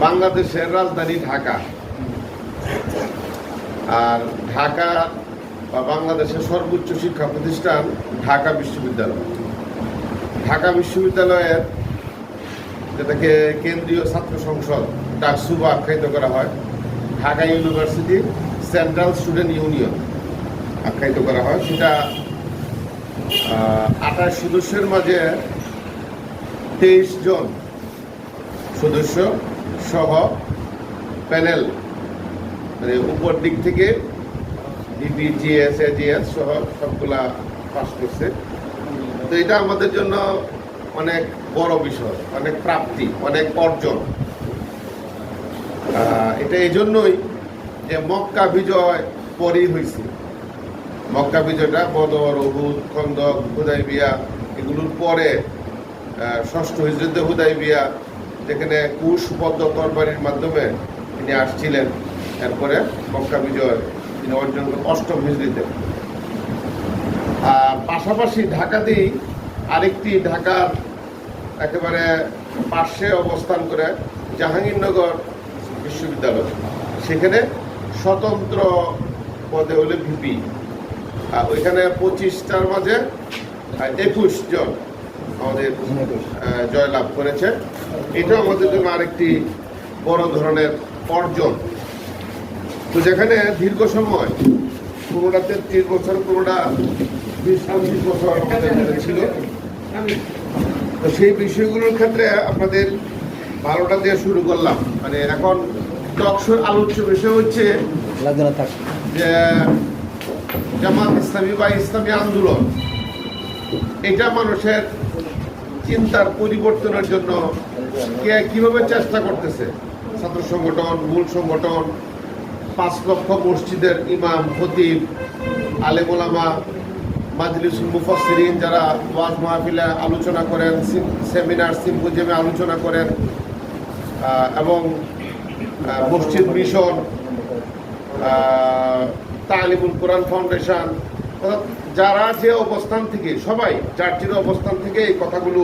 বাংলাদেশের রাজধানী ঢাকা, আর ঢাকা বা বাংলাদেশের সর্বোচ্চ শিক্ষা প্রতিষ্ঠান ঢাকা বিশ্ববিদ্যালয়। ঢাকা বিশ্ববিদ্যালয়ের যেটাকে কেন্দ্রীয় ছাত্র সংসদ ডাকসুবা আখ্যায়িত করা হয়, Dhaka university central student union আখ্যায়িত করা হয়। সেটা 28 সদস্যের মাঝে 23 জন সদস্য সহ প্যানেল, মানে উপর দিক থেকে ডিপি, জিএস, এজিএস সহ সবগুলা পাস করছে। তো এটা আমাদের জন্য অনেক বড় বিষয়, অনেক প্রাপ্তি, অনেক অর্জন। এটা এই জন্যই যে মক্কা বিজয় পরেই হয়েছে। মক্কা বিজয়টা বদর, উহুদ, খন্দক, হুদাইবিয়া এগুলোর পরে 6ষ্ঠ হিজরতে হুদাইবিয়া, যেখানে কুশবদ্ধ তরবারির মাধ্যমে তিনি আসছিলেন। এরপরে মক্কা বিজয় তিনি অর্জন করেন 8ম হিজরিতে। আর পাশাপাশি ঢাকাতেই আরেকটি, ঢাকার একেবারে পাশে অবস্থান করে জাহাঙ্গীরনগর বিশ্ববিদ্যালয়, সেখানে স্বতন্ত্র পদে হলে ভিপি। ওইখানে 25টার মাঝে 21 জন আমাদের জয়লাভ করেছে। এটা আমাদের জন্য আরেকটি বড় ধরনের অর্জন। তো যেখানে দীর্ঘ সময়, কোনোটা 33 বছর, কোনোটা 20-25 বছর আমাদের ছিল, তো সেই বিষয়গুলোর ক্ষেত্রে আপনাদের 12টা দিয়ে শুরু করলাম। মানে এখন টকশোর আলোচ্য বিষয় হচ্ছে যে জামাত ইসলামী বা ইসলামী আন্দোলন, এটা মানুষের চিন্তার পরিবর্তনের জন্য কে কিভাবে চেষ্টা করতেছে। ছাত্র সংগঠন, মূল সংগঠন, 5 লক্ষ মসজিদের ইমাম, খতিব, আলেম ওলামা, মাজলিসুল মুফাসসিরিন যারা ওয়াজ মাহফিলে আলোচনা করেন, সেমিনার, সিম্পোজিয়ামে আলোচনা করেন, এবং মসজিদ মিশন, তালিমুল কোরআন ফাউন্ডেশন, যারা যে অবস্থান থেকে, সবাই যার যে অবস্থান থেকে এই কথাগুলো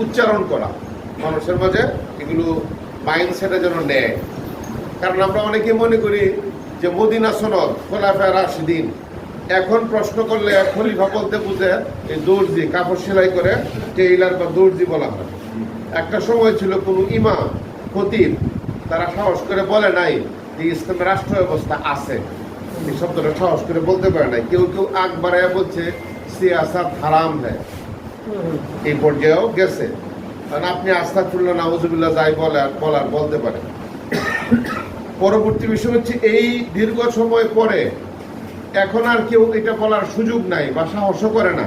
উচ্চারণ করা, মানুষের মাঝে এগুলো মাইন্ডসেটে যেন নেয়। কারণ আমরা অনেকে মনে করি যে মদিনা সনদ, খোলাফায়ে রাশিদিন, এখন প্রশ্ন করলে খলিফা বলতে বুঝে এই দর্জি, কাপড় সেলাই করে টেইলার বা দর্জি বলা হয়। একটা সময় ছিল কোনো ইমাম, খতিব তারা সাহস করে বলে নাই যে ইসলামের রাষ্ট্র ব্যবস্থা আছে, এই শব্দটা সাহস করে বলতে পারে নাই। কেউ কেউ আগ বাড়াইয়া বলছে সিয়াসাত হারাম হ্যায়, এই পর্যায়েও গেছে। কারণ আপনি আস্তাগফিরুল্লাহ, নাউজুবিল্লাহ যাই বলতে পারেন। পরবর্তী বিষয় হচ্ছে এই দীর্ঘ সময় পরে এখন আর কেউ এটা বলার সুযোগ নাই বা সাহসও করে না,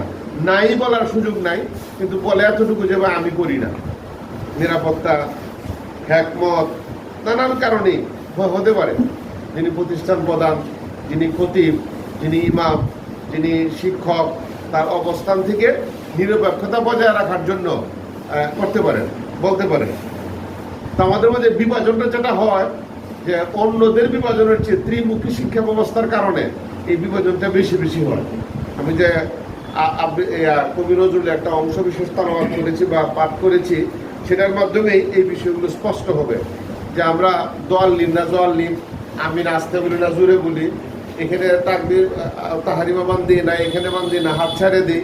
নাই বলার সুযোগ নাই, কিন্তু বলে এতটুকু যে আমি করি না। নিরাপত্তা, হ্যাকমত, নানান কারণেই হতে পারে। যিনি প্রতিষ্ঠান প্রধান, যিনি খতিব, যিনি ইমাম, যিনি শিক্ষক, তার অবস্থান থেকে নিরপেক্ষতা বজায় রাখার জন্য করতে পারেন, বলতে পারেন। তো আমাদের মধ্যে বিভাজনটা যেটা হয়, যে অন্যদের বিভাজনের চেয়ে ত্রিমুখী শিক্ষা ব্যবস্থার কারণে এই বিভাজনটা বেশি বেশি হয়। আমি যে কবি নজরুলের একটা অংশ বিশেষ তালাওয়াত করেছি বা পাঠ করেছি, সেটার মাধ্যমেই এই বিষয়গুলো স্পষ্ট হবে যে আমরা দোয়াল্লিম না জোয়াল্লিম, আমি না আসতে বলি না জোরে বলি, এখানে তাকবীর তাহারিমা মান দিই না, এখানে মান দিই না, হাত ছাড়ে দিই,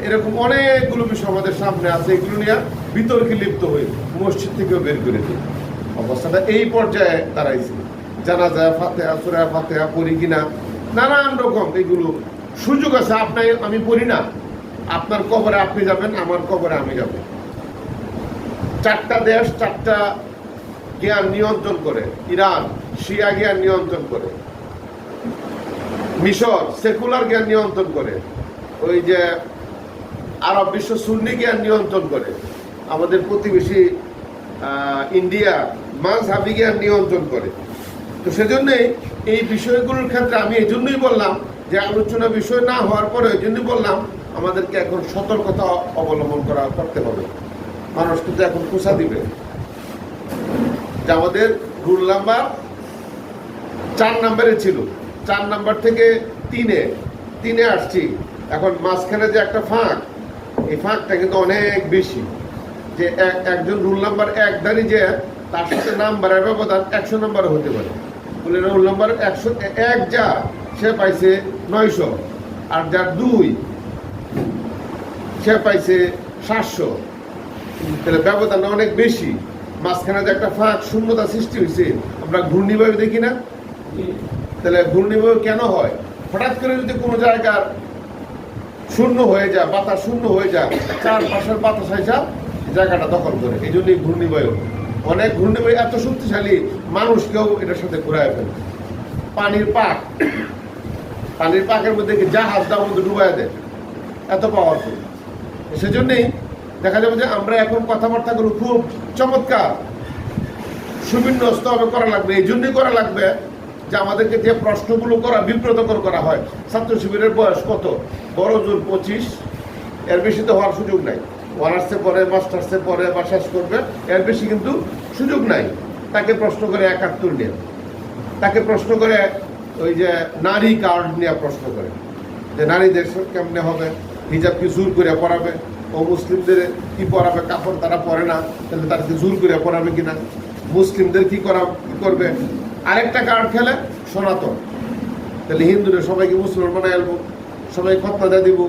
এরকম অনেকগুলো বিষয় আমাদের সামনে আছে। এগুলো নিয়ে বিতর্কে লিপ্ত হই, মসজিদ থেকেও বের করে দিই। অবস্থাটা এই পর্যায়ে দাঁড়াইছে। জানাজা, ফাতিহা, সূরা ফাতিহা পড়ি কিনা, নানান রকম এগুলো সুযোগ আছে। আমি পড়ি না, আপনার কবরে আপনি যাবেন, আমার কবরে আমি যাব। 4টা দেশ 4টা জ্ঞান নিয়ন্ত্রণ করে। ইরান শিয়া জ্ঞান নিয়ন্ত্রণ করে, মিশর সেকুলার জ্ঞান নিয়ন্ত্রণ করে, ওই যে আরব বিশ্ব সুন্নি জ্ঞান নিয়ন্ত্রণ করে, আমাদের প্রতিবেশী ইন্ডিয়া মাযহাবী জ্ঞান নিয়ন্ত্রণ করে। তো সেজন্যই এই বিষয়গুলোর ক্ষেত্রে আমি এই জন্যই বললাম যে আলোচনা বিষয় না হওয়ার পরে ওই জন্যই বললাম আমাদেরকে এখন সতর্কতা অবলম্বন করতে হবে। মানুষ কিন্তু এখন খোঁচা দিবে যে আমাদের রুল নাম্বার 4 নম্বরে ছিল, 4 নাম্বার থেকে 3-এ আসছি। এখন মাঝখানে যে একটা ফাঁক, এই ফাঁকটা কিন্তু অনেক বেশি। যে একজন রুল নাম্বার 1 দাঁড়িয়ে যে তার সাথে নাম্বারের ব্যবধান 100 নম্বর হতে পারে। বলে রোল নাম্বার 101 যা সে পাইছে 900, আর যার 2 সে পাইছে 700। তাহলে ব্যবধানটা অনেক বেশি। মাঝখানে যে একটা ফাঁক শূন্যতা সৃষ্টি হয়েছে, আমরা ঘূর্ণিবায়ু দেখি না? তাহলে ঘূর্ণিবায়ু কেন হয়? হঠাৎ করে যদি কোনো জায়গার শূন্য হয়ে যায়, বাতাস শূন্য হয়ে যায়, চারপাশের বাতাস আইসা জায়গাটা দখল করে, এই জন্যই ঘূর্ণিবায়ু। অনেক ঘূর্ণিবায়ু এত শক্তিশালী, মানুষকেও এটার সাথে ঘুরায় ফেলে। পানির পাকের মধ্যে জাহাজটা মধ্যে ডুবাই দেয়, এত পাওয়ারফুল। সেজন্যই দেখা যাবে যে আমরা এখন কথাবার্তাগুলো খুব চমৎকার সুবিন্যস্ত ভাবে করা লাগবে। এই জন্যই করা লাগবে যে আমাদেরকে যে প্রশ্নগুলো করা বিব্রতকর করা হয়। ছাত্র শিবিরের বয়স কত? বড় জোর 25, এর বেশি তো হওয়ার সুযোগ নাই। অনার্সে পরে, মাস্টার্সে পরে বা শেষ করবে, এর বেশি কিন্তু সুযোগ নাই। তাকে প্রশ্ন করে 71 নিয়ে, তাকে প্রশ্ন করে ওই যে নারী কার্ড নিয়ে প্রশ্ন করে যে নারীদের কেমনে হবে, হিজাব কি জোর করে পড়াবে, ও মুসলিমদের কি পড়াবে, কাপড় তারা পরে না, তাহলে তাদেরকে জোর করে পড়াবে কিনা, মুসলিমদের কি করবে। আরেকটা কার্ড খেলে সনাতন, তাহলে হিন্দুরা সবাইকে মুসলমান বানায় আনবো, সবাই খতনা দিয়ে দিব।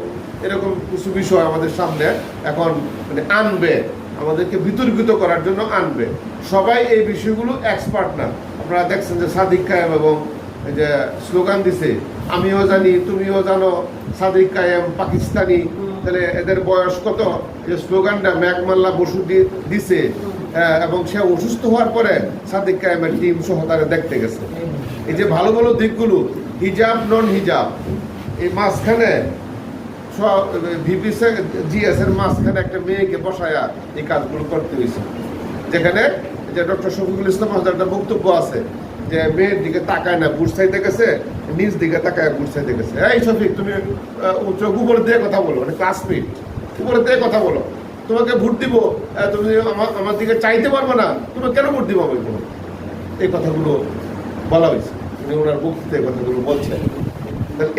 এরকম কিছু বিষয় আমাদের সামনে এখন মানে আনবে, আমাদেরকে বিতর্কিত করার জন্য আনবে। সবাই এই বিষয়গুলো এক্সপার্ট না। আপনারা দেখছেন যে সাদিক কায়েম এবং যে স্লোগান দিছে, আমিও জানি তুমিও জানো সাদিক কায়েম পাকিস্তানি। তাহলে এদের বয়স কত? যে স্লোগানটা ম্যাকমাল্লা বসু দিছে, এবং সে অসুস্থ হওয়ার পরে সাদিক কায়েমের টিম সহ তারা দেখতে গেছে। এই যে ভালো ভালো দিকগুলো, হিজাব নন হিজাব, এই মাঝখানে জিএস এর মাঝখানে একটা মেয়েকে বসায়া এই কাজগুলো করতে হয়েছে। যেখানে যে ডক্টর শফিকুল ইসলাম একটা বক্তব্য আছে যে মেয়ের দিকে তাকায় না, বুট সাইডে গেছে, নিজ দিকে তাকায় বুট সাইডে গেছে। এই শফিক, তুমি চোখ উপরে দিয়ে কথা বলো, মানে ক্লাসমেট উপরে দিয়ে কথা বলো, তোমাকে ভোট দিব, তুমি আমার দিকে চাইতে পারবে না, তুমি কেন ভোট দিব আমি? এই কথাগুলো বলা হয়েছে, উনি ওনার বক্তৃতায় কথাগুলো বলছেন।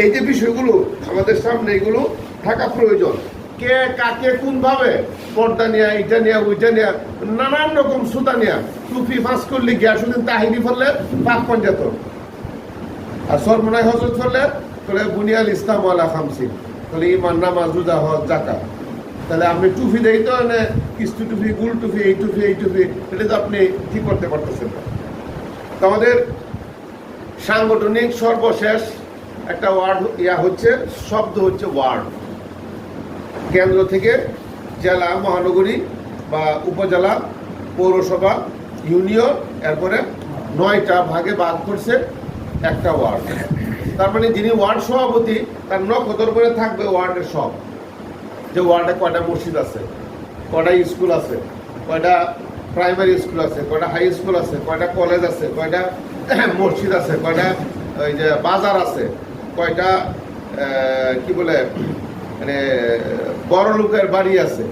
এই যে বিষয়গুলো আমাদের সামনে, এগুলো থাকা প্রয়োজন। কে কাকে কোন ভাবে পর্দা নিয়ে, এটা নিয়ে, ওইটা নিয়ে, নানান রকম সুতা নিয়ে, টুপি ফাঁস করলে গিয়াসুদ্দিন তাহিরি ফেললে পাক পঞ্চায়েত, আর সরমনাই হজরত ফেললে বুনিয়াল ইসলাম আলা খামসি, তাহলে ইমান নামাজ রোজা হজ জাকাত। তাহলে আপনি টুপি দেই তো, কিস্তি টুপি, গুল টুপি, এই টুপি, এই টুপি, এটা তো আপনি কি করতে পারতেছেন না। তো আমাদের সাংগঠনিক সর্বশেষ একটা ওয়ার্ড হচ্ছে, শব্দ হচ্ছে ওয়ার্ড। কেন্দ্র থেকে জেলা, মহানগরী বা উপজেলা, পৌরসভা, ইউনিয়ন, এরপরে 9টা ভাগে ভাগ করছে একটা ওয়ার্ড। তার মানে যিনি ওয়ার্ড সভাপতি, তার নখদর করে থাকবে ওয়ার্ডের সব, যে ওয়ার্ডে কয়টা মসজিদ আছে, কয়টা স্কুল আছে, কয়টা প্রাইমারি স্কুল আছে, কয়টা হাই স্কুল আছে, কয়টা কলেজ আছে, কয়টা মসজিদ আছে, কয়টা ওই যে বাজার আছে, কয়টা কি বলে মানে বড় লোকের বাড়ি আছে,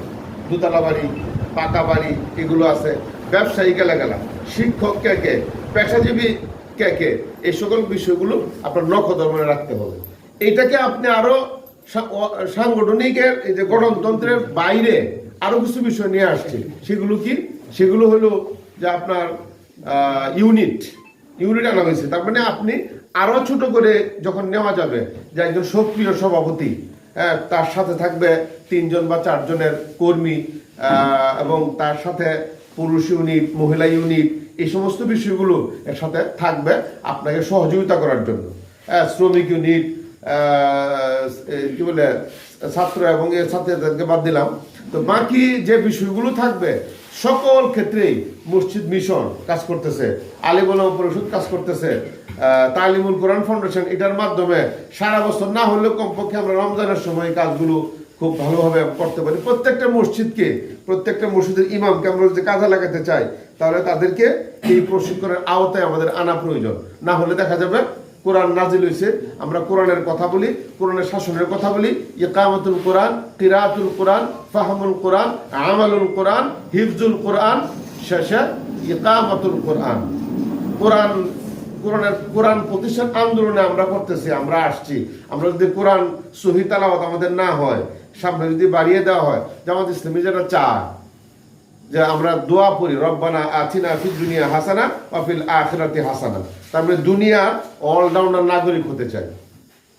দুতলা বাড়ি, পাকা বাড়ি, এগুলো আছে, ব্যবসায়ী গেলা, শিক্ষক কে, পেশাজীবী কে, এই সকল বিষয়গুলো আপনার নখদর মনে রাখতে হবে। এইটাকে আপনি আরো সাংগঠনিকের এই যে গণতন্ত্রের বাইরে আরো কিছু বিষয় নিয়ে আসছে। সেগুলো কি? সেগুলো হলো যে আপনার ইউনিট আনা হয়েছে। তার মানে আপনি আরো ছোট করে যখন নেওয়া যাবে, যে একজন সক্রিয় সভাপতি, তার সাথে থাকবে 3 জন বা 4 জনের কর্মী, এবং তার সাথে পুরুষ ইউনিট, মহিলা ইউনিট, এই সমস্ত বিষয়গুলো এর সাথে থাকবে আপনাকে সহযোগিতা করার জন্য। শ্রমিক ইউনিট, কি বলে ছাত্র এবং এর ছাত্রীদেরকে বাদ দিলাম। তো বাকি যে বিষয়গুলো থাকবে, সকল ক্ষেত্রেই মসজিদ মিশন কাজ করতেছে, আলিম ওলামা পরিষদ কাজ করতেছে, তালিমুল কোরআন ফাউন্ডেশন, এটার মাধ্যমে সারা বছর না হলেও কমপক্ষে আমরা রমজানের সময় কাজগুলো খুব ভালোভাবে করতে পারি। প্রত্যেকটা মসজিদের ইমামকে আমরা যদি কাজে লাগাতে চাই, তাহলে তাদেরকে এই প্রশিক্ষণের আওতায় আমাদের আনা প্রয়োজন। না হলে দেখা যাবে কোরআন নাজিল হয়েছে, আমরা কোরআনের কথা বলি, কোরআনের শাসনের কথা বলি, ইকামাতুল কোরআন, কিরাতুল কোরআন, ফাহমুল কোরআন, আমালুল কোরআন, হিফজুল কোরআন, শেষে ইকামাতুল কোরআন। কোরআন প্রতিষ্ঠান আন্দোলনে আমরা করতেছি, আমরা আসছি। আমরা যদি কোরআন সহি তেলাওয়াত আমাদের না হয়, সামনে যদি বাড়িয়ে দেওয়া হয়, জামাত ইসলামী যেটা চায়, যে আমরা দোয়া পড়ি রব্বানা আতিনা ফিদ দুনিয়া হাসানা ওয়া ফিল আখিরাতি হাসানা, তার মানে দুনিয়ার অলরাউন্ডার নাগরিক হতে চাই,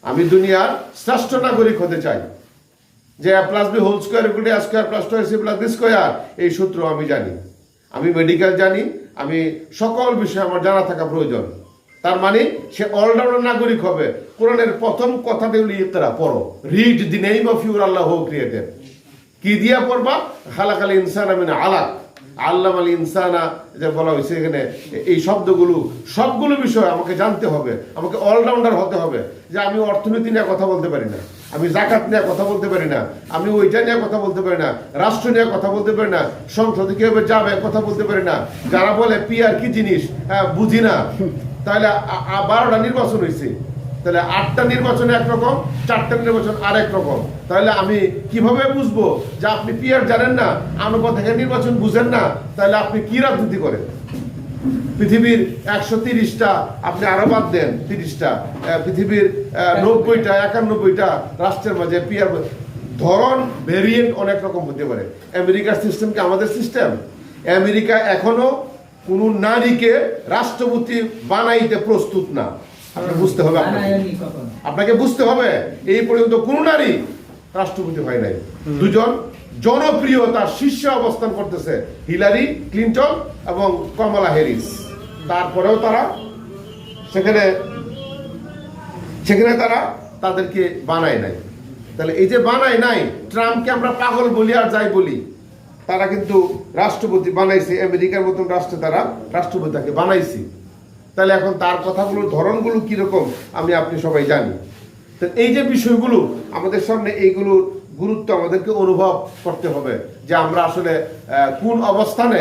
আমি দুনিয়ার শ্রেষ্ঠ নাগরিক হতে চাই, যে a plus b whole square equal to a square plus 2ac plus b square, এই সূত্র আমি জানি, আমি মেডিকেল জানি, আমি সকল বিষয়ে আমার জানা থাকা প্রয়োজন। তার মানে সে অলরাউন্ডার নাগরিক হবে। কোরআনের প্রথম কথাটি হলো ইকরা, পড়ো, read the name of your Allah who created. কি দিয়া পড়বা? খালাকাল ইনসানা মিন আলাক, আল্লামাল ইনসানা, যে বলা হয়েছে এখানে, এই শব্দগুলো সবগুলো বিষয় আমাকে জানতে হবে, আমাকে অলরাউন্ডার হতে হবে। যে আমি অর্থনীতি নিয়ে কথা বলতে পারি না, আমি জাকাত নিয়ে কথা বলতে পারি না, আমি ওইটা নিয়ে কথা বলতে পারি না, রাষ্ট্র নিয়ে কথা বলতে পারি না, সংসদে কিভাবে যাবে কথা বলতে পারি না। যারা বলে পিআর কি জিনিস বুঝি না, তাহলে 12টা নির্বাচন হয়েছে, তাহলে 8টা নির্বাচন একরকম, 4টা নির্বাচন আরেক রকম। তাহলে আমি কিভাবে বুঝবো যে আপনি পিআর জানেন না, আনুপাতিক নির্বাচন বুঝেন না, তাহলে আপনি কি রাজনীতি করেন? পৃথিবীর 130টা, আপনি আরো বাদ দেন 30টা, পৃথিবীর 90টা 91টা রাষ্ট্রের মাঝে পিআর ধরন ভেরিয়েন্ট অনেক রকম হতে পারে। আমেরিকার সিস্টেম কি আমাদের সিস্টেম? আমেরিকা এখনো কোন নারীকে রাষ্ট্রপতি বানাইতে প্রস্তুত না। আপনাকে বুঝতে হবে, আপনাকে বুঝতে হবে, এই পর্যন্ত কোন নারী রাষ্ট্রপতি হয় নাই। দুজন জনপ্রিয় তার শীর্ষে অবস্থান করতেছে, হিলারি ক্লিন্টন এবং কমলা হ্যারিস। তারপরেও তারা সেখানে তারা তাদেরকে বানায় নাই। তাহলে এই যে বানায় নাই, ট্রাম্পকে আমরা পাগল বলি আর যাই বলি, তারা কিন্তু রাষ্ট্রপতি বানাইছে, আমেরিকার মতন রাষ্ট্রে তারা রাষ্ট্রপতিকে বানাইছে। তাহলে এখন তার কথাগুলোর ধরনগুলো কিরকম আমি আপনি সবাই জানি। তো এই যে বিষয়গুলো আমাদের সামনে, এইগুলোর গুরুত্ব আমাদেরকে অনুভব করতে হবে যে আমরা আসলে কোন অবস্থানে।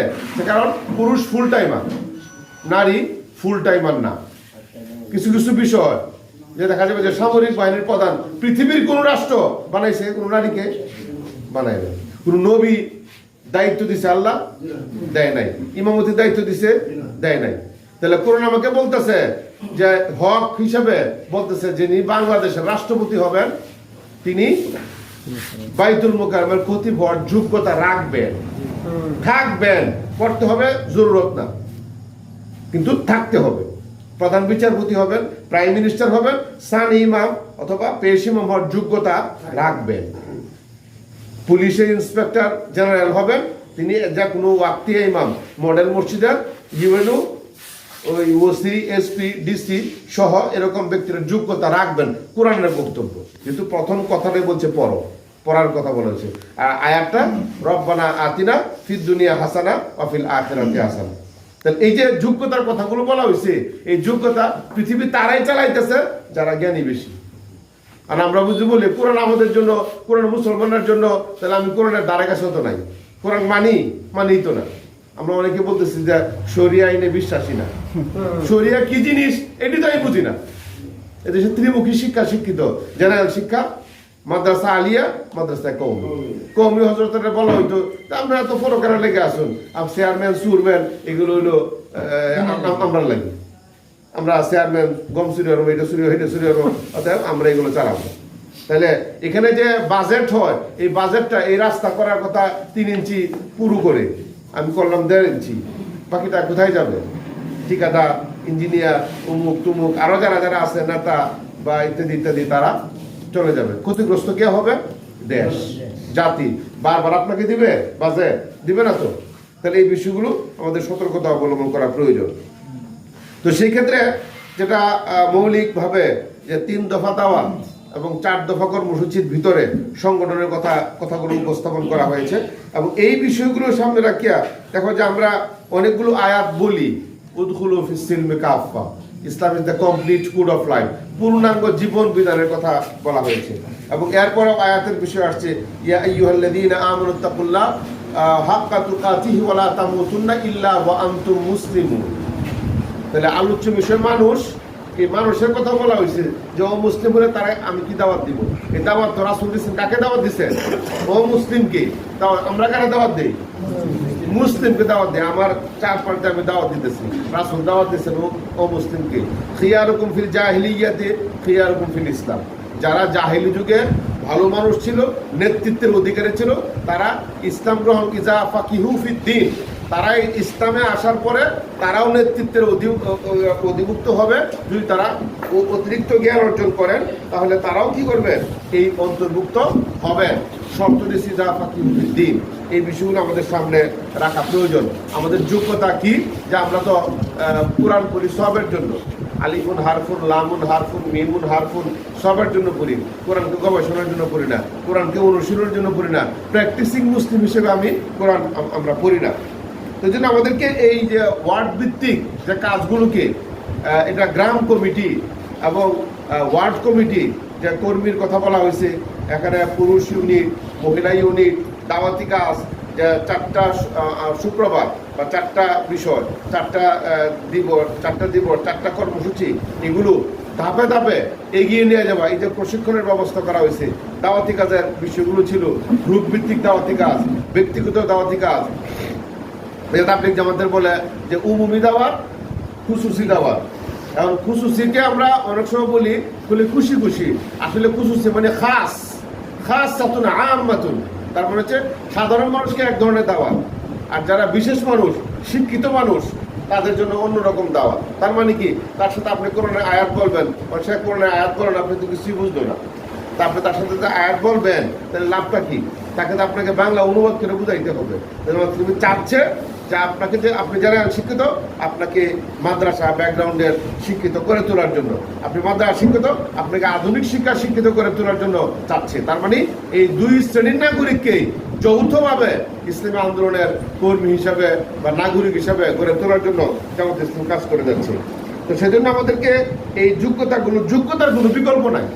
কারণ পুরুষ ফুল টাইমার, নারী ফুল টাইমার না। কিছু কিছু বিষয় যে দেখা যাবে যে সামরিক বাহিনীর প্রধান পৃথিবীর কোন রাষ্ট্র বানাইছে কোন নারীকে? বানায় নাই। কোন নবী দায়িত্ব দিছে আল্লাহ? দেয় নাই। ইমামতির দায়িত্ব দিছে? দেয় নাই। তাহলে কোরআন আমাকে বলতেছে যে হক হিসাবে বলতেছে যিনি বাংলাদেশের রাষ্ট্রপতি হবেন তিনি বাইতুল মুকাররমের খতিব হওয়ার যোগ্যতা রাখবেন, থাকবেন, করতে হবে জরুরত না, কিন্তু থাকতে হবে। প্রধান বিচারপতি হবেন, প্রাইম মিনিস্টার হবেন, সানি ইমাম অথবা পেশ ইমাম হওয়ার যোগ্যতা রাখবেন। পুলিশের ইন্সপেক্টর জেনারেল হবেন, তিনি যা কোনো ওয়াক্তিয়া ইমাম, মডেল মসজিদের ইউএনও, ওই ওসি, এসপি, ডিসি সহ এরকম ব্যক্তির যোগ্যতা রাখবেন। কোরআনের বক্তব্য, কিন্তু প্রথম কথাটাই বলছে পড়ার কথা বলেছে। আর আয়াতটা রব্বানা আতিনা ফিদ দুনিয়া হাসানা ওয়া ফিল আখিরাতি হাসানা। তাহলে এই যে যোগ্যতার কথাগুলো বলা হয়েছে, এই যোগ্যতা পৃথিবী তারাই চালাইতেছে যারা জ্ঞানী বেশি। আর আমরা বুঝি বলি কোরআন আমাদের জন্য, কোরআন মুসলমানের জন্য, তাহলে আমি কোরআনের দ্বারা কাছে তো নাই, কোরআন মানি তো না। আমরা অনেকে বলতেছি যে শরিয়া আইনে বিশ্বাসী না। শরিয়া কি জিনিস এটি তো আমি বুঝি না। এদেশে ত্রিমুখী শিক্ষা শিক্ষিত, জেনারেল শিক্ষা, মাদ্রাসা আলিয়া, মাদ্রাসা কওমি হযরতরা বলা হইতো, আমরা এত প্রকারের লেগে আসুন, চেয়ারম্যান সুরম্যান এগুলো হইলো আমরা লাগি, আমরা চেয়ারম্যান গম চুরি হবো, এটা চুরি এটা চুরি হবো, অতএব আমরা এগুলো চালাবো। তাহলে এখানে যে বাজেট হয়, এই বাজেটটা এই রাস্তা করার কথা 3 ইঞ্চি পুরো করে, আমি করলাম 1.5 ইঞ্চি, বাকিটা কোথায় যাবে? ঠিকাদার, ইঞ্জিনিয়ার, উমুক তুমুক আরো যারা যারা আছে নেতা বা ইত্যাদি ইত্যাদি, তারা চলে যাবে। ক্ষতিগ্রস্ত কে হবে? দেশ, জাতি। বারবার আপনাকে দিবে বাজেট? দিবে না তো। তাহলে এই বিষয়গুলো আমাদের সতর্কতা অবলম্বন করা প্রয়োজন। তো সেই ক্ষেত্রে যেটা মৌলিকভাবে যে 3 দফা দাওয়াত এবং 4 দফা কর্মসূচির ভিতরে সংগঠনের কথাগুলো উপস্থাপন করা হয়েছে, এবং এই বিষয়গুলো সামনে রাখিয়া দেখো যে আমরা অনেকগুলো আয়াত বলি, উদখুলু ফিস সিলমি কাফা, Islam is the complete code of life, পূর্ণাঙ্গ জীবন বিধানের কথা বলা হয়েছে। এবং এরপরও আয়াতের বিষয় আসছে ইয়া আইয়ুহাল্লাযীনা আমানুত্তাকুল্লাহ হাক্কা তুকাতিহি ওয়া লা তামুতুন্না ইল্লা ওয়া আনতুম মুসলিমুন। তাহলে আলোচ্য বিষয় মানুষ, এই মানুষের কথা বলা হয়েছে যে ও মুসলিম হলে তারা আমি কি দাওয়াত দিব? এই দাওয়াত তো রাসূল দিচ্ছেন, কাকে দাওয়াত দিচ্ছেন? ও মুসলিমকে। আমরা কারা দাওয়াত দিই? মুসলিমকে দাওয়াত দেয়। আমার 4-5টা আমি দাওয়াত দিতেছি, রাসূল দাওয়াত দিচ্ছেন ও মুসলিমকে। খিয়ারুকুম ফিল জাহিলিয়াতি খিয়ারুকুম ফিল ইসলাম। যারা জাহিলি যুগে ভালো মানুষ ছিল, নেতৃত্বের অধিকারী ছিল, তারা ইসলাম গ্রহণ ইজা ফাকিহু ফিদ্দিন, তারা ইসলামে আসার পরে তারাও নেতৃত্বের অধিভুক্ত হবে। যদি তারা অতিরিক্ত জ্ঞান অর্জন করেন তাহলে তারাও কি করবেন, এই অন্তর্ভুক্ত হবেন। শর্ত দিছি যা ফাকিহু ফিদ্দিন, এই বিষয়গুলো আমাদের সামনে রাখা প্রয়োজন। আমাদের যোগ্যতা কি, যে আমরা তো কোরআন পড়ি সবের জন্য, আলিফুন হারফুন, লামুন হারফুন, মিমুন হারফুন, সবার জন্য পড়ি। কোরআনকে গবেষণার জন্য পড়ি না, কোরআনকে অনুশীলনের জন্য পড়ি না। প্র্যাকটিসিং মুসলিম হিসেবে আমি কোরআন আমরা পড়ি না। তো জন্য আমাদেরকে এই যে ওয়ার্ড ভিত্তিক যে কাজগুলোকে, এটা গ্রাম কমিটি এবং ওয়ার্ড কমিটি যে কর্মীর কথা বলা হয়েছে, এখানে পুরুষ ইউনিট, মহিলা ইউনিট, দাওয়াতি কাজ, যে 4টা শুক্রবার বা 4টা বিষয়, 4টা দিবস, 4টা কর্মসূচি, এগুলো ধাপে ধাপে এগিয়ে নিয়ে যাওয়া। এই যে প্রশিক্ষণের ব্যবস্থা করা হয়েছে, দাওয়াতি কাজের বিষয়গুলো ছিল গ্রুপ ভিত্তিক দাওয়াতি কাজ, ব্যক্তিগত দাওয়াতি কাজ, তাবলীগ জামাতের বলে যে উমুমি দাওয়াত, খুসুসি দাওয়াত। এখন খুসুসিকে আমরা অনেক সময় বলি খুশি খুশি, আসলে খুসুসি মানে খাস সাতুন আম্মাতুন, তার মানে হচ্ছে সাধারণ মানুষকে এক ধরনের দাওয়াত, আর যারা বিশেষ মানুষ, শিক্ষিত মানুষ, তাদের জন্য অন্যরকম দাওয়াত। তার মানে কি, তার সাথে আপনি কোরআনের আয়াত বলবেন, সে কোরআনের আয়াত বলেন, আপনি তো কিছুই বুঝলো না। তারপরে তার সাথে যে আয়াত বলবেন, তাহলে লাভটা কি? তাকে তো আপনাকে বাংলা অনুবাদ করে বুঝাইতে হবে। তুমি চাচ্ছে যে আপনাকে, যে আপনি যারা শিক্ষিত, আপনাকে মাদ্রাসা ব্যাকগ্রাউন্ডের শিক্ষিত করে তোলার জন্য, আপনি মাদ্রাসা শিক্ষিত, আপনাকে আধুনিক শিক্ষা শিক্ষিত করে তোলার জন্য চাচ্ছে। তার মানে এই দুই শ্রেণীর নাগরিককেই যৌথভাবে ইসলামী আন্দোলনের কর্মী হিসাবে বা নাগরিক হিসাবে গড়ে তোলার জন্য জামাত ইসলাম কাজ করে যাচ্ছে। তো সেজন্য আমাদেরকে এই যোগ্যতার কোনো বিকল্প নাই।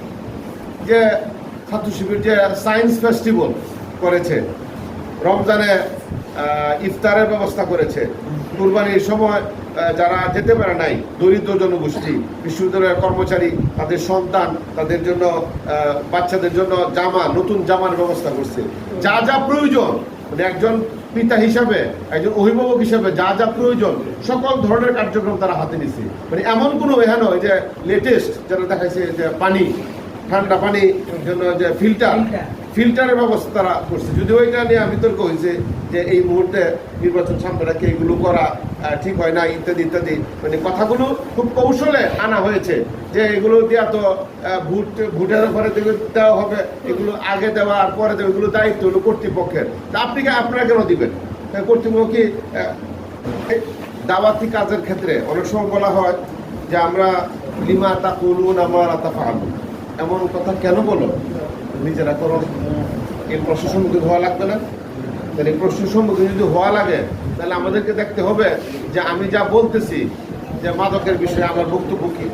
যে ছাত্র শিবির যে সায়েন্স ফেস্টিভ্যাল করেছে, রমজানে ইফতারের ব্যবস্থা করেছে, কুরবানির সময় যারা যেতে পারে নাই, দরিদ্র জনগোষ্ঠী, বিশ্ববিদ্যালয়ের কর্মচারী, তাদের সন্তান, তাদের জন্য বাচ্চাদের জন্য নতুন জামার ব্যবস্থা করছে। যা যা প্রয়োজন, মানে একজন পিতা হিসাবে, একজন অভিভাবক হিসাবে যা যা প্রয়োজন, সকল ধরনের কার্যক্রম তারা হাতে নিছে। মানে এমন কোনো এখানে যে লেটেস্ট যেটা দেখাইছে, যে পানি, ঠান্ডা পানির জন্য যে ফিল্টারের ব্যবস্থা তারা করছে। যদিও এটা নিয়ে বিতর্ক হয়েছে যে এই মুহূর্তে নির্বাচন সামনে রেখে এগুলো করা ঠিক হয় না, ইত্যাদি ইত্যাদি, মানে কথাগুলো খুব কৌশলে আনা হয়েছে যে এগুলো দেওয়া তো ভোটের পরে দেওয়া হবে, এগুলো আগে দেওয়া আর পরে দেওয়া, এগুলো দায়িত্ব হলো কর্তৃপক্ষের। আপনারা কেন দিবেন? কর্তৃপক্ষ কি দাওয়াতি কাজের ক্ষেত্রে অনেক সময় বলা হয় যে আমরা লিমা তাকুলুন আমা লা তাফআলুন, এমন কথা কেন বলো, নিজেরা করো। এই প্রশ্নের সম্মুখীন হওয়া লাগবে না? তাহলে এই প্রশ্নের সম্মুখীন যদি হওয়া লাগে, তাহলে আমাদেরকে দেখতে হবে যে আমি যা বলতেছি, যে মাদকের বিষয়ে আমার বক্তব্য কি,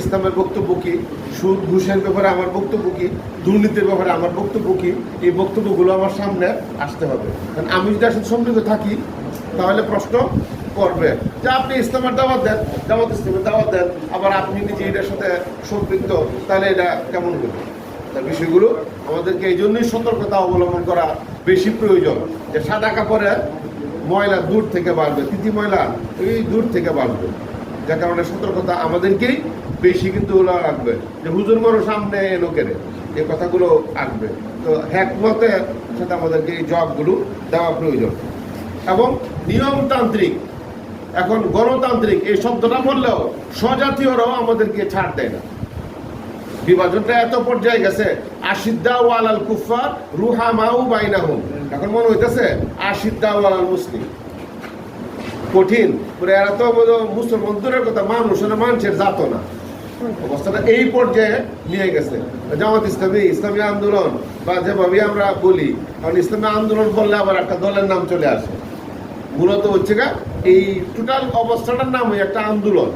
ইসলামের বক্তব্য কি, সুদ ঘুষের ব্যাপারে আমার বক্তব্য কি, দুর্নীতির ব্যাপারে আমার বক্তব্য কি, এই বক্তব্যগুলো আমার সামনে আসতে হবে। কারণ আমি যদি আসলে সম্মিলিত থাকি, তাহলে প্রশ্ন করবে যে আপনি ইসলামের দাওয়াত দেন, জামাত ইসলামের দাওয়াত দেন, আবার আপনি নিজে এটার সাথে সম্পৃক্ত, তাহলে এটা কেমন হবে? তার বিষয়গুলো আমাদেরকে এই জন্যই সতর্কতা অবলম্বন করা বেশি প্রয়োজন। যে সাদা কাপড়ে ময়লা দূর থেকে বাড়বে, তিথি ময়লা এই দূর থেকে বাড়বে, যার কারণে সতর্কতা আমাদেরকেই বেশি কিন্তু রাখবে। যে হুজুর মানুষ সামনে এলো কেড়ে, এই কথাগুলো আসবে। তো হ্যাকমতের সাথে আমাদেরকে এই জবাবগুলো দেওয়া প্রয়োজন। এবং নিয়মতান্ত্রিক, এখন গণতান্ত্রিক এই শব্দটা বললেও স্বজাতীয়রাও আমাদেরকে ছাড় দেয় না। বিভাজনটা এত পর্যায়ে গেছে, আশিদ্দাউ আলাল কুফার রুহামাউ বাইনাহুম, এখন মনে হইতেছে আশিদ্দাউ আলাল মুসলিম। কঠিন করে, এরা তো মুসলমান দূরের কথা, মানুষের জাত না। অবস্থাটা এই পর্যায়ে নিয়ে গেছে। জামাত ইসলামী আন্দোলন বা যেভাবে আমরা বলি, কারণ ইসলামী আন্দোলন বললে আবার একটা দলের নাম চলে আসে। মূলত হচ্ছে এই টোটাল অবস্থাটার নাম একটা আন্দোলন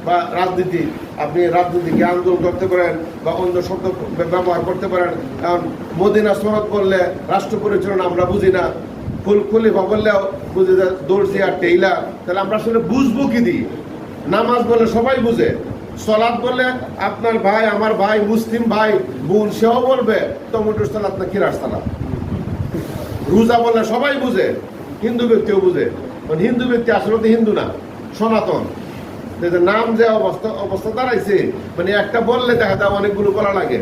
বা রাজনীতি। আপনি রাজনীতিকে আন্দোলন করতে পারেন বা অন্য শব্দ ব্যবহার করতে পারেন। কারণ মদিনা সনদ বললে রাষ্ট্র পরিচালনা আমরা বুঝি না, খলিফা বললেও বুঝে যায় দর্জি আর টেইলার। তাহলে আমরা আসলে বুঝবো কি দিই? নামাজ বললে সবাই বুঝে, সলাৎ বললে আপনার ভাই, আমার ভাই, মুসলিম ভাই বোন, সেও বলবে টমেটোর সালাদ না কিরার সালাদ। রোজা বললে সবাই বুঝে, হিন্দু ব্যক্তিও বুঝে। মানে হিন্দু ব্যক্তি আসলে তো হিন্দু না, সনাতন। নাম যে অবস্থা দাঁড়াইছে, মানে একটা বললে দেখা যায় অনেকগুলো বলা লাগে।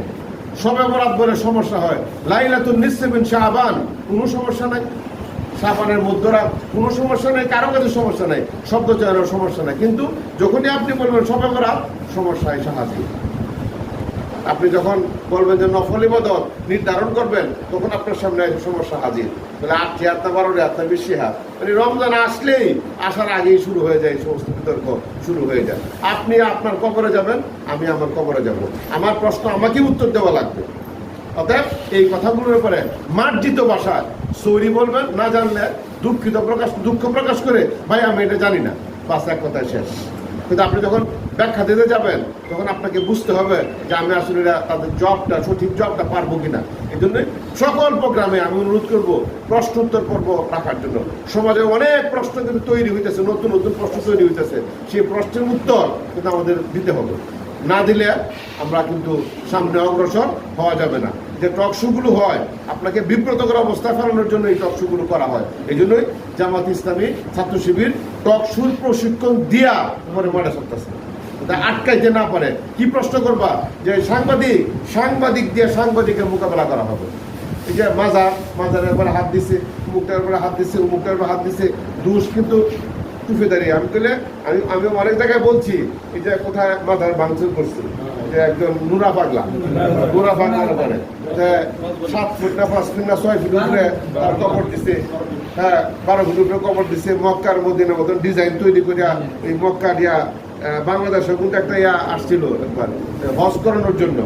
শবে বরাত বলে সমস্যা হয়, লাইলাতুন নিসফি মিন শাবান কোনো সমস্যা নাই, শাবানের মধ্যরাত কোনো সমস্যা নেই, কারো কাছে সমস্যা নেই, শব্দ চয়নের সমস্যা নাই। কিন্তু যখনই আপনি বলবেন শবে বরাত, সমস্যা এসে হাজির। আপনি যখন বলবেন যে নফল ইবাদত নির্ধারণ করবেন, তখন আপনার সামনে সমস্যা হাজির। তাহলে 8টি হাত না 12টি হাত না 20 হাত, মানে রমজান আসলেই আসার আগেই শুরু হয়ে যায়, সমস্ত বিতর্ক শুরু হয়ে যায়। আপনি আপনার কবরে যাবেন, আমি আমার কবরে যাব, আমার প্রশ্ন আমাকে উত্তর দেওয়া লাগবে। অতএব এই কথাগুলোর ব্যাপারে মার্জিত ভাষায় সরি বলবেন, না জানলে দুঃখ প্রকাশ করে ভাই আমি এটা জানি না, বাস এক কথায় শেষ। কিন্তু আপনি যখন ব্যাখ্যা দিতে যাবেন, তখন আপনাকে বুঝতে হবে যে আমি আসলে তাদের জবটা, সঠিক জবটা পারবো কিনা। এই জন্যই সকল প্রোগ্রামে আমি অনুরোধ করবো প্রশ্ন উত্তর পর্ব রাখার জন্য। সমাজে অনেক প্রশ্ন কিন্তু তৈরি হইতেছে, নতুন নতুন প্রশ্ন তৈরি হইতেছে, সেই প্রশ্নের উত্তর কিন্তু আমাদের দিতে হবে। না দিলে আমরা কিন্তু সামনে অগ্রসর হওয়া যাবে না। যে টক শোগুলো হয় আপনাকে বিব্রতকর অবস্থায় ফেলানোর জন্য এই টক শোগুলো করা হয়। এই জন্যই জামাত ইসলামী ছাত্র শিবির টক শুর প্রশিক্ষণ দিয়া পরে মাঠে চলতেছে, আটকাইতে না পারে। কি প্রশ্ন করবা যে সাংবাদিক দিয়ে সাংবাদিকের মোকাবেলা করা হবে। এই যে মাজারের উপরে হাত দিছে, মুখটার উপরে হাত দিছে, মুখটার উপরে হাত দিছে, দোষ কিন্তু টুফেদারি। আমি তাহলে আমি অনেক জায়গায় বলছি, এই যে কোথায় মাথার ভাঙচুর করছি, যে একজন নুরা পাগলা করে 7 ফুট না 5 ফুট না 6 ফুট উপরে তার কবর দিছে, হ্যাঁ 12 ফুট উপরে কবর দিছে। মক্কার মদিনার মতন ডিজাইন তৈরি করিয়া এই মক্কা দিয়া বাংলাদেশের কিন্তু একটা আসছিল একবার হজ করানোর জন্য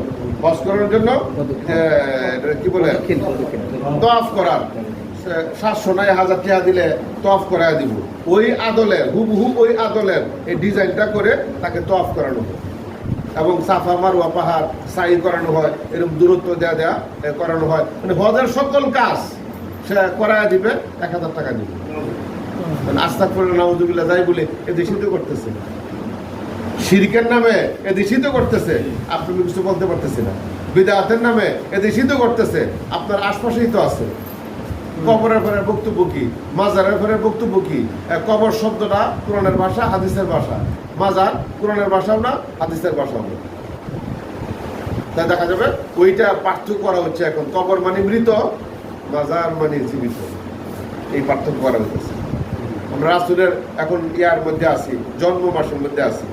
কি বলে তওয়াফ করার 700 না 1000 টাকা দিলে তওয়াফ করায় দিব। ওই আদলের হুবহু ওই আদলের এই ডিজাইনটা করে তাকে তওয়াফ করানো হয় এবং সাফা মারওয়া পাহাড় সাই করানো হয়, এরকম দূরত্ব দেয়া করানো হয়। মানে হজের সকল কাজ সে করায় দিবে, 1000 টাকা দিবে। আস্তাগফিরুল্লাহ নাউযুবিল্লাহ যাই বলে এদেশে তো করতেছে, শিরকের নামে এদেশে তো করতেছে, আপনি কিছু বলতে পারতেছি না। বিদআতের নামে এদেশে তো করতেছে, আপনার আশপাশেই তো আছে। কবরের পরে বক্তব্য কি, মাজারের পরে বক্তব্য কি? কবর শব্দটা কোরআনের ভাষা, হাদিসের ভাষা। মাজার কোরআনের ভাষাও না, হাদিসের ভাষাও না। তাই দেখা যাবে ওইটা পার্থক্য করা হচ্ছে এখন। কবর মানে মৃত, মাজার মানে জীবিত, এই পার্থক্য করা হচ্ছে। আমরা রাসূলের এখন ইয়ার মধ্যে আছি, জন্ম মাসের মধ্যে আছি,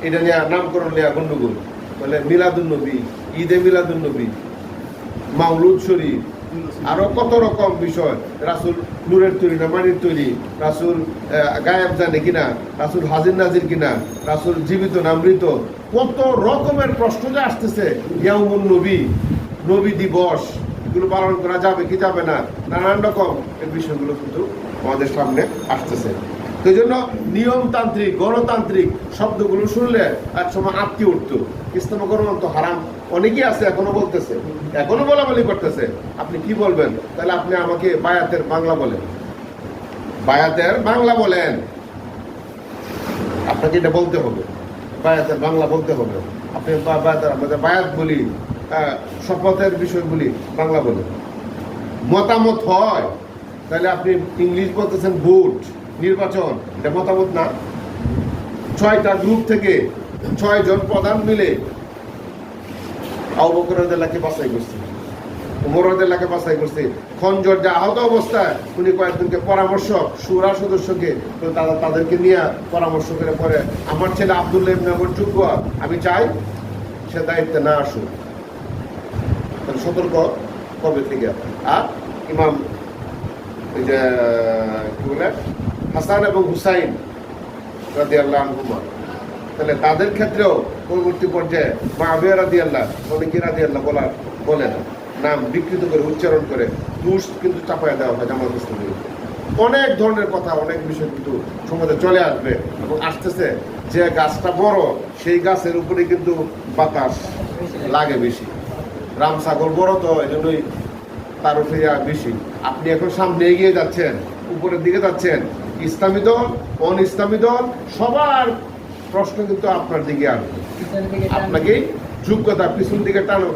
এটা নিয়ে নামকরণ নেওয়া গন্ডগোল। বলে মিলাদুন নবী, ঈদে মিলাদুন নবী, মাওলুদ শরীফ, আরো কত রকম বিষয়। রাসূল নূরের তৈরি না মাটির তৈরি, রাসূল গায়েব জানে কিনা, রাসূল হাজির নাজির কিনা, রাসূল জীবিত না মৃত, কত রকমের প্রশ্ন যে আসতেছে। ইয়াউমুন নবী, নবী দিবস, এগুলো পালন করা যাবে কি যাবে না, নানান রকম এই বিষয়গুলো কিন্তু আমাদের সামনে আসতেছে। সেই জন্য নিয়মতান্ত্রিক, গণতান্ত্রিক শব্দগুলো শুনলে একসময় আটকে উঠতো। ইসলাম গণতন্ত্র হারাম অনেকেই আছে, এখনো বলতেছে, এখনো বলাবলি করতেছে। আপনি কি বলবেন? তাহলে আপনি আমাকে বায়াতের বাংলা বলেন, বায়াতের বাংলা বলেন। আপনাকে এটা বলতে হবে, বায়াতের বাংলা বলতে হবে। আপনি আমাদের বায়াত বলি, শপথের বিষয়গুলি বাংলা বলেন। মতামত হয় তাহলে আপনি ইংলিশ বলতেছেন ভোট, নির্বাচন, এটা মতামত না। 6টা গ্রুপ থেকে 6 জন প্রধান মিলে আবু বকর রাদিয়াল্লাহু আনহু বাছাই করছে, ওমর রাদিয়াল্লাহু আনহু বাছাই করছে। খঞ্জর যে আহত অবস্থায় উনি কয়েকজনকে পরামর্শক, শুরা সদস্যকে তাদেরকে নিয়ে পরামর্শ করে পরে আমার ছেলে আব্দুল্লাহ ইবনে ওমর যোগ্য, আমি চাই সে দায়িত্বে না আসুক। তাহলে সতর্ক কবে থেকে। আর ইমাম এই যে কি বলে হাসান এবং হুসাইন রাদিয়াল্লাহু আনহুমা, তাহলে তাদের ক্ষেত্রেও পরবর্তী পর্যায়ে মুআবিয়া রাদিয়াল্লাহু, অনেকে রাদিয়াল্লাহু বলে না, নাম বিকৃত করে উচ্চারণ করে দোষ কিন্তু চাপায় দেওয়া হয় জামাত ইসলামীর। অনেক ধরনের কথা, অনেক বিষয় কিন্তু সমাজে চলে আসবে এবং আসতেছে। যে গাছটা বড় সেই গাছের উপরে কিন্তু বাতাস লাগে বেশি। রাম ছাগল বড় তো এই জন্যই তার উপরে বেশি। আপনি এখন সামনে এগিয়ে যাচ্ছেন, উপরের দিকে যাচ্ছেন, ইসলামী দল, অন ইসলামী দল, সবার প্রশ্ন কিন্তু আপনার দিকে আসবে। আপনাকেই যোগ্যতা পিছন দিকে টানো।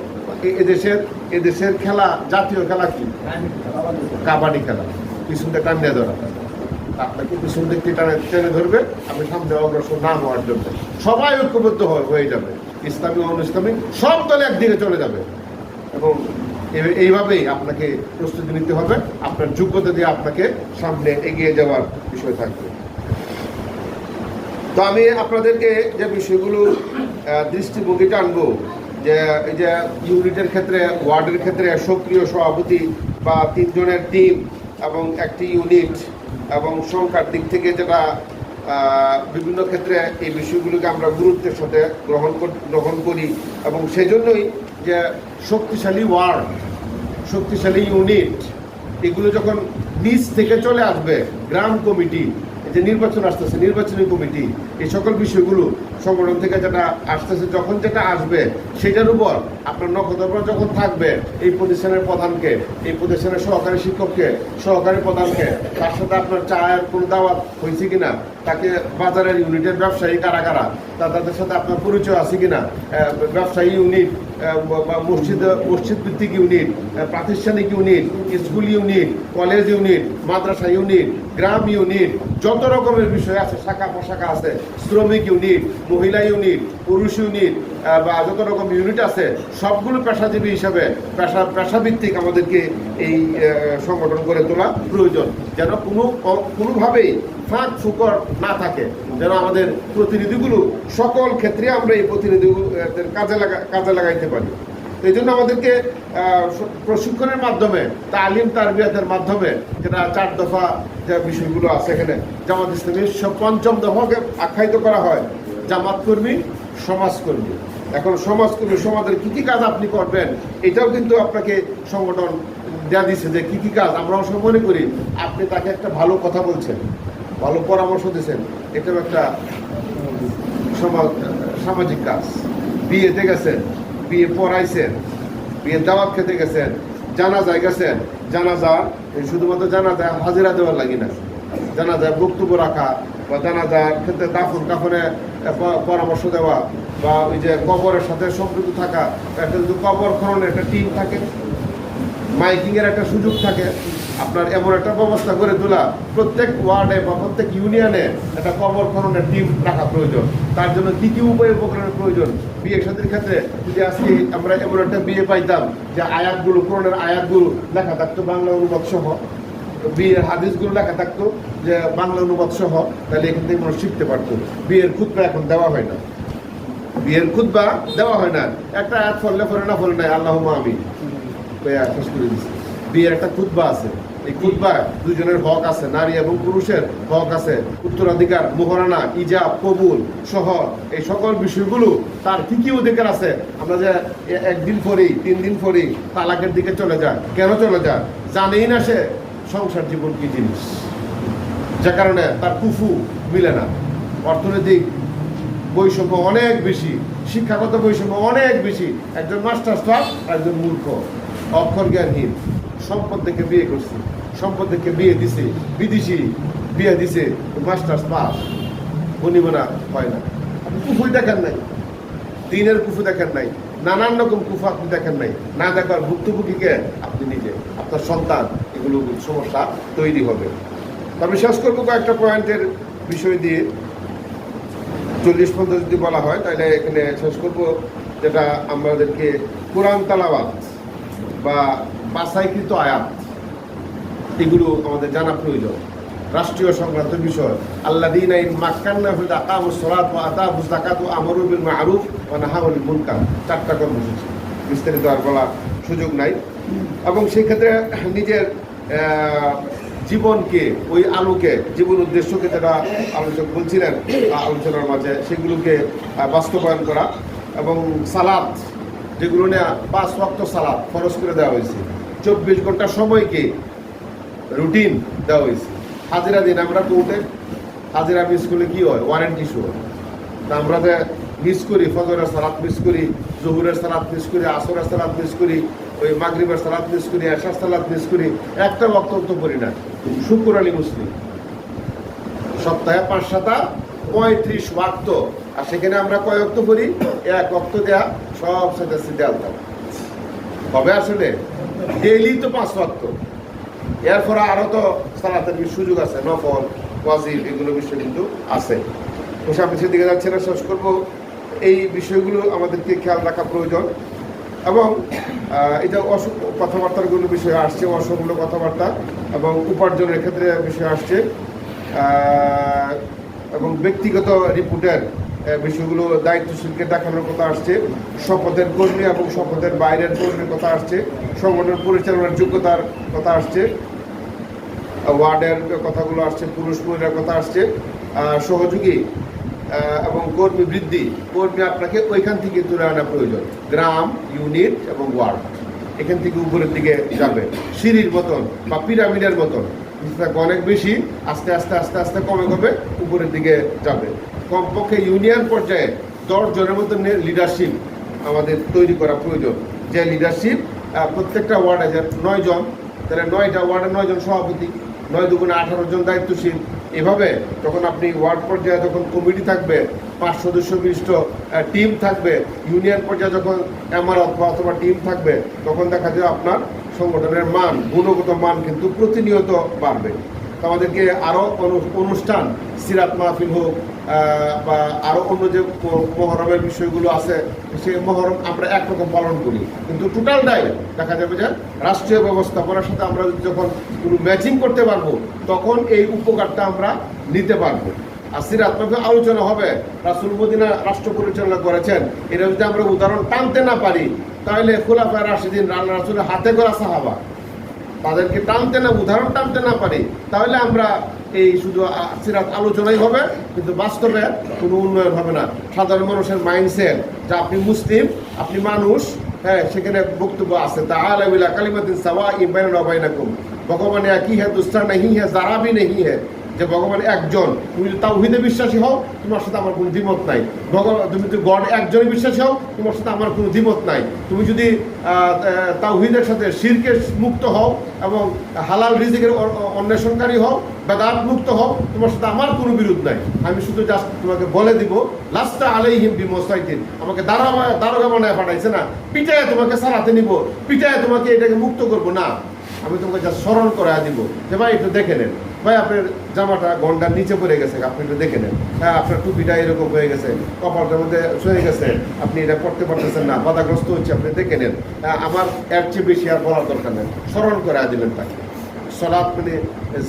এদেশের খেলা, জাতীয় খেলা কি? কাবাডি খেলা। পিছন দিকে টানিয়ে ধরা, আপনাকে পিছন দিকে টেনে ধরবে, আপনি সামনে অগ্রসর না হওয়ার জন্য। সবাই ঐক্যবদ্ধ হয়ে যাবে, ইসলামী অন ইসলামী সব দলে একদিকে চলে যাবে। এবং এইভাবেই আপনাকে প্রস্তুতি নিতে হবে, আপনার যোগ্যতা দিয়ে আপনাকে সামনে এগিয়ে যাওয়ার বিষয় থাকবে। তো আমি আপনাদেরকে যে বিষয়গুলো দৃষ্টিভঙ্গিটা আনবো, যে এই যে ইউনিটের ক্ষেত্রে, ওয়ার্ডের ক্ষেত্রে সক্রিয় সভাপতি বা 3 জনের টিম এবং একটি ইউনিট এবং সংখ্যার দিক থেকে যেটা বিভিন্ন ক্ষেত্রে এই বিষয়গুলোকে আমরা গুরুত্বের সাথে গ্রহণ করি, এবং সেজন্যই যে শক্তিশালী ওয়ার্ড, শক্তিশালী ইউনিট, এগুলো যখন নিচ থেকে চলে আসবে, গ্রাম কমিটি, যে নির্বাচন আসতেছে, নির্বাচনী কমিটি, এই সকল বিষয়গুলো সংগঠন থেকে যেটা আসতেছে, যখন যেটা আসবে সেটার উপর আপনার নখদর্পণ যখন থাকবে এই প্রতিষ্ঠানের প্রধানকে, এই প্রতিষ্ঠানের সহকারী শিক্ষককে, সহকারী প্রধানকে, তার সাথে আপনার চায়ের কোনো দাওয়াত হয়েছে কিনা, তাকে বাজারের ইউনিটের ব্যবসায়ী কারা কারা, তাদের সাথে আপনার পরিচয় আছে কিনা, ব্যবসায়ী ইউনিট বা মসজিদ ভিত্তিক ইউনিট, প্রাতিষ্ঠানিক unit, school unit, college unit, মাদ্রাসা ইউনিট, গ্রাম ইউনিট, যত রকমের বিষয় আছে, শাখা প্রশাখা আছে, শ্রমিক ইউনিট, মহিলা ইউনিট, পুরুষ ইউনিট বা যত রকম ইউনিট আছে, সবগুলো পেশাজীবী হিসাবে পেশাভিত্তিক আমাদেরকে এই সংগঠন করে তোলা প্রয়োজন, যেন কোনোভাবেই ফাঁক ফুকর না থাকে, যেন আমাদের প্রতিনিধিগুলো সকল ক্ষেত্রে আমরা এই প্রতিনিধিদের কাজে লাগাইতে পারি। এই জন্য আমাদেরকে প্রশিক্ষণের মাধ্যমে, তালিম তারবিয়াতের মাধ্যমে, যেটা 4 দফা যে বিষয়গুলো আছে এখানে, জামাত ইসলামী 5ম দফাকে আখ্যায়িত করা হয় জামাত কর্মী, সমাজকর্মী। এখন সমাজকর্মী, সমাজের কী কী কাজ আপনি করবেন, এটাও কিন্তু আপনাকে সংগঠন দেওয়া দিচ্ছে যে কী কী কাজ। আমরা অবশ্য মনে করি আপনি তাকে একটা ভালো কথা বলছেন, ভালো পরামর্শ দিচ্ছেন, এটাও একটা সামাজিক কাজ। বিয়েতে গেছেন, বিয়ে পড়াইছেন, বিয়ে দাওয়াত খেতে গেছেন, জানাজায় গেছেন, জানাজা শুধুমাত্র জানাজা হাজিরা দেওয়ার লাগে না, জানাজায় বক্তব্য রাখা বা জানাজার ক্ষেত্রে দাফন কাফনে পরামর্শ দেওয়া, বা ওই যে কবরের সাথে সম্পৃক্ত থাকা, একটা যদি কবর খননের একটা টিম থাকে, মাইকিংয়ের একটা সুযোগ থাকে, আপনার এমন একটা ব্যবস্থা করে তোলা, প্রত্যেক ওয়ার্ডে বা প্রত্যেক ইউনিয়নে একটা কবর খননের টিম রাখা প্রয়োজন। তার জন্য কী কী উপায় উপকরণের প্রয়োজন, বিয়ে শাদীর ক্ষেত্রে যদি আজকে আমরা এমন একটা বিয়ে পাইতাম যে আয়াতগুলো, কোরআনের আয়াতগুলো লেখা থাকতো বাংলা অনুবাদ সহ, বিয়ের হাদিসগুলো লেখা থাকতো যে বাংলা অনুবাদ সহ, তাহলে এখান থেকে মানুষ শিখতে পারতো। বিয়ের খুতবা এখন দেওয়া হয় না, বিয়ের খুতবা দেওয়া হয় না, একটা আয়াত ফললে ফলে না ফলে নাই, আল্লাহুম্মা আমিন শেষ করে দিচ্ছে। বিয়ের একটা খুতবা আছে, এই খুতবা 2 জনের হক আছে, নারী এবং পুরুষের হক আছে, উত্তরাধিকার, মোহরানা, ইজাব, কবুল সহ এই সকল বিষয়গুলো তার কি কি অধিকার আছে। আমরা যে 1 দিন পরেই 3 দিন পরেই তালাকের দিকে চলে যায়, কেন চলে যায়? জানেই না সে সংসার জীবন কি জিনিস, যে কারণে তার কুফু মিলে না। অর্থনৈতিক বৈষম্য অনেক বেশি, শিক্ষাগত বৈষম্য অনেক বেশি। একজন মাস্টার্স পাস, একজন মূর্খ, অক্ষর জ্ঞানহীন, সম্পদ দেখে বিয়ে করছে, সম্পদ দেখে বিয়ে দিছে, বিদেশি বিয়ে দিছে, মাস্টার্স পাস, বনিবনা হয় না। আপনি কুফুই দেখেন নাই, দিনের কুফু দেখেন নাই, নানান রকম কুফু আপনি দেখেন নাই। না দেখার ভুক্তভোগীকে আপনি নিজে, আপনার সন্তান, এগুলো সমস্যা তৈরি হবে। আমি শেষ করবো কয়েকটা পয়েন্টের বিষয় দিয়ে। 40 যদি বলা হয় তাহলে এখানে শেষ করবো, যেটা আমাদেরকে কোরআন তালাওয়াত বা বাছাইকৃত আয়াত, এগুলো আমাদের জানা প্রয়োজন। রাষ্ট্রীয় সংক্রান্ত বিষয়, আল্লাযীনা ইন মাক্কান্নাহুম ফিল আকামুস সালাত ওয়া আতাউজ যাকাত ওয়া আমারু বিল মা'রুফ ওয়া নাহাউ আনিল মুনকার, 4টা কর্মসূচি, বিস্তারিত আর বলার সুযোগ নাই। এবং সেই ক্ষেত্রে নিজের জীবনকে, ওই আলোকে, জীবন উদ্দেশ্যকে যারা আলোচক বলছিলেন আলোচনার মাঝে, সেগুলোকে বাস্তবায়ন করা। এবং সালাত, যেগুলো নিয়ে 5 ওয়াক্ত সালাত ফরজ করে দেওয়া হয়েছে, 24 ঘন্টা সময়কে রুটিন দেওয়া হয়েছে। হাজিরা দিন আমরা কোর্টে হাজিরা মিস করলে কী হয়? ওয়ারেন্ট ইস্যু হয়। তা আমরা যে মিস করি, ফজরের সালাত মিস করি, জোহরের সালাত মিস করি, আসরের সালাত মিস করি, ওই মাগরিবের সালাত মিস করি, এশার সালাত মিস করি, একটা বক্তব্য করি না। শুক্র আলী মুসলিম সপ্তাহে 5-7-35 ওয়াক্ত, আর সেখানে আমরা কয় ওয়াক্ত করি? 1 ওয়াক্ত দেয়া সব সাথে সিধে আলতাম হবে। আসলে ডেইলি তো 5 ওয়াক্ত, এরপরে আরও তো সালাতের সুযোগ আছে, নফল, ওয়াজিব, এগুলো বিষয় কিন্তু আছে। তো সামনে সেদিকে যাচ্ছে না, শেষ করবো। এই বিষয়গুলো আমাদেরকে খেয়াল রাখা প্রয়োজন। এবং এটা কথাবার্তাগুলো বিষয়ে আসছে, অসংখ্য কথাবার্তা এবং উপার্জনের ক্ষেত্রে বিষয় আসছে, এবং ব্যক্তিগত রিপোর্টের বিষয়গুলো দায়িত্বশীলকে দেখানোর কথা আসছে, শপথের কর্মী এবং শপথের বাইরের কর্মীর কথা আসছে, সংগঠন পরিচালনার যোগ্যতার কথা আসছে, ওয়ার্ডের কথাগুলো আসছে, পুরুষ মহিলার কথা আসছে, সহযোগী এবং কর্মী বৃদ্ধি। কর্মী আপনাকে ওইখান থেকে তুলে আনা প্রয়োজন, গ্রাম, ইউনিট এবং ওয়ার্ড, এখান থেকে উপরের দিকে যাবে সিঁড়ির মতন বা পিরামিডের মতন, অনেক বেশি আস্তে আস্তে আস্তে আস্তে কমে কমে উপরের দিকে যাবে। কমপক্ষে ইউনিয়ন পর্যায়ে 10 জনের মতো লিডারশিপ আমাদের তৈরি করা প্রয়োজন, যে লিডারশিপ প্রত্যেকটা ওয়ার্ডে যে 9 জন, তাহলে 9টা ওয়ার্ডে 9 জন সভাপতি, 9 দুগুণে 18 জন দায়িত্বশীল। এভাবে যখন আপনি ওয়ার্ড পর্যায়ে যখন কমিটি থাকবে, 5 সদস্য বিশিষ্ট টিম থাকবে, ইউনিয়ন পর্যায়ে যখন এমারত অথবা টিম থাকবে, তখন দেখা যায় আপনার সংগঠনের মান, গুণগত মান কিন্তু প্রতিনিয়ত বাড়বে। তো আমাদেরকে আরও অনুষ্ঠান, সিরাত মাহফিল হোক বা আরও অন্য যে মহরমের বিষয়গুলো আছে, সেই মহরম আমরা একরকম পালন করি, কিন্তু টোটালটাই দেখা যাবে যে রাষ্ট্রীয় ব্যবস্থাপনার সাথে আমরা যখন কোনো ম্যাচিং করতে পারবো, তখন এই উপকারটা আমরা নিতে পারবো। আর সিরাত মাহফিল আলোচনা হবে, রাসূল মদিনা রাষ্ট্র পরিচালনা করেছেন, এটা যদি আমরা উদাহরণ টানতে না পারি, তাহলে খোলাফায়ে রাশিদিন, আল্লাহ রাসূলের হাতে করা সাহাবা, তাদেরকে টানতে না, উদাহরণ টানতে না পারি, তাহলে আমরা এই শুধু সিরাত আলোচনাই হবে, কিন্তু বাস্তবে কোনো উন্নয়ন হবে না। সাধারণ মানুষের মাইন্ডসেট যে আপনি মুসলিম, আপনি মানুষ, হ্যাঁ, সেখানে বক্তব্য আছে, তাআলা ইলা কালিমাতিন সাওয়াইন বাইনানা ওয়া বাইনাকুম, ভগবান একই হ্যাঁ, দুসরা নেহি হ্যাঁ, যারা ভি নেহি হ্যাঁ, যে ভগবান একজন। তুমি যদি তাওহীদে বিশ্বাসী হও, তোমার সাথে আমার কোনো দ্বিমত নাই। তুমি যদি গড একজনই বিশ্বাসী হও, তোমার সাথে আমার কোনো দ্বিমত নাই। তুমি যদি তাওহীদের সাথে শিরকে মুক্ত হও এবং হালাল রিজিকের অন্বেষণকারী হও, বেদাত মুক্ত হও, তোমার সাথে আমার কোনো বিরোধ নাই। আমি শুধু জাস্ট তোমাকে বলে দিব, লাস্তা আলাইহিম বিমুসাইতিন, আমাকে দারোগা বানায় পাঠাইছে না, পিটায় তোমাকে সারাতে নিব, পিটায় তোমাকে এটাকে মুক্ত করব না, আমি তোমাকে যা স্মরণ করা দিব যে ভাই একটু দেখে নেন, ভাই আপনার জামাটা গন্ডার নিচে পড়ে গেছে, আপনি একটু দেখে নেন, হ্যাঁ আপনার টুপিটা এরকম হয়ে গেছে, কপালটার মধ্যে সয়ে গেছে, আপনি এটা করতে পারতেছেন না, বাধাগ্রস্ত হচ্ছে, আপনি দেখে নেন। আমার এর চেয়ে বেশি আর বলার দরকার নেই, স্মরণ করা দিলেন তাকে। সালাত মানে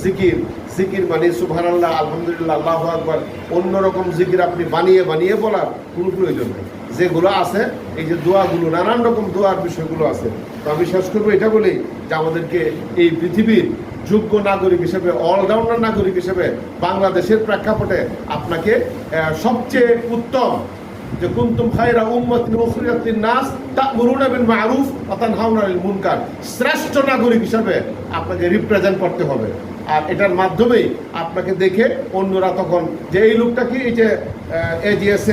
জিকির, জিকির মানে সুবহানাল্লাহ, আলহামদুলিল্লাহ, আল্লাহু আকবার, অন্যরকম জিকির আপনি বানিয়ে বানিয়ে বলার কোনো প্রয়োজন নেই। যেগুলো আছে, এই যে দোয়াগুলো, নানান রকম দোয়ার বিষয়গুলো আছে, তো আমি শেষ করবো এটা বলেই যে আমাদেরকে এই পৃথিবীর যোগ্য নাগরিক হিসেবে, অলরাউন্ডার নাগরিক হিসেবে বাংলাদেশের প্রেক্ষাপটে আপনাকে সবচেয়ে উত্তম, যে কুনতুম খায়রা উম্মাতিন উখরিজাত লিন-নাস তা'মুরুনা বিল মা'রুফ ওয়া তানহাউনা আনিল মুনকার, শ্রেষ্ঠ নাগরিক হিসেবে আপনাকে রিপ্রেজেন্ট করতে হবে। আর এটার মাধ্যমেই আপনাকে দেখে অন্যরা তখন যে এই লোকটা কি, এই যে এজিএস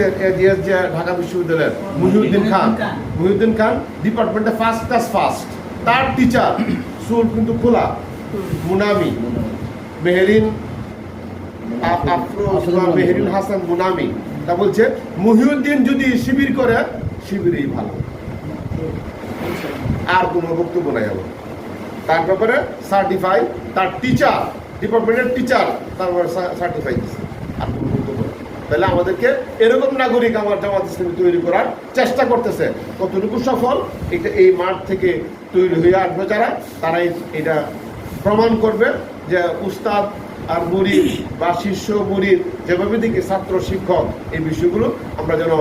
যে ঢাকা বিশ্ববিদ্যালয়ের মহিউদ্দিন খান ডিপার্টমেন্টে ফার্স্ট ক্লাস ফার্স্ট, তার টিচার স্কুল কিন্তু খোলা, মুনামি মেহেরিন মেহেরিন হাসান মুনামি, তা বলছে মহিউদ্দিন যদি শিবির করে, শিবিরই ভালো, আর কোনো বক্তব্য নাই আমার তার ব্যাপারে। সার্টিফাই, তার টিচার, ডিপার্টমেন্টের টিচার, তারপরে সার্টিফাই দিচ্ছে, আর কোনো বক্তব্য নেই। তাহলে আমাদেরকে এরকম নাগরিক আমার জামাত ইসলামী তৈরি করার চেষ্টা করতেছে। কতটুকু সফল, এটা এই মাঠ থেকে তৈরি হয়ে আসবে যারা, তারাই এটা প্রমাণ করবে যে উস্তাদ আর মুরিদ বা শিষ্য মুরিদ যেভাবে দিকে ছাত্র শিক্ষক, এই বিষয়গুলো আমরা যেন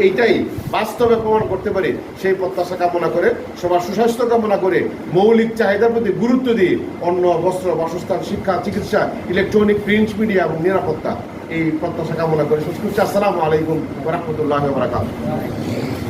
এইটাই বাস্তবে প্রমাণ করতে পারি, সেই প্রত্যাশা কামনা করে, সবার সুস্বাস্থ্য কামনা করে, মৌলিক চাহিদার প্রতি গুরুত্ব দিয়ে অন্ন, বস্ত্র, বাসস্থান, শিক্ষা, চিকিৎসা, ইলেকট্রনিক, প্রিন্ট মিডিয়া এবং নিরাপত্তা, এই প্রত্যাশা কামনা করে শেষ করছি। আসসালামু আলাইকুম ওয়া রাহমাতুল্লাহি ওয়া বারাকাতুহু।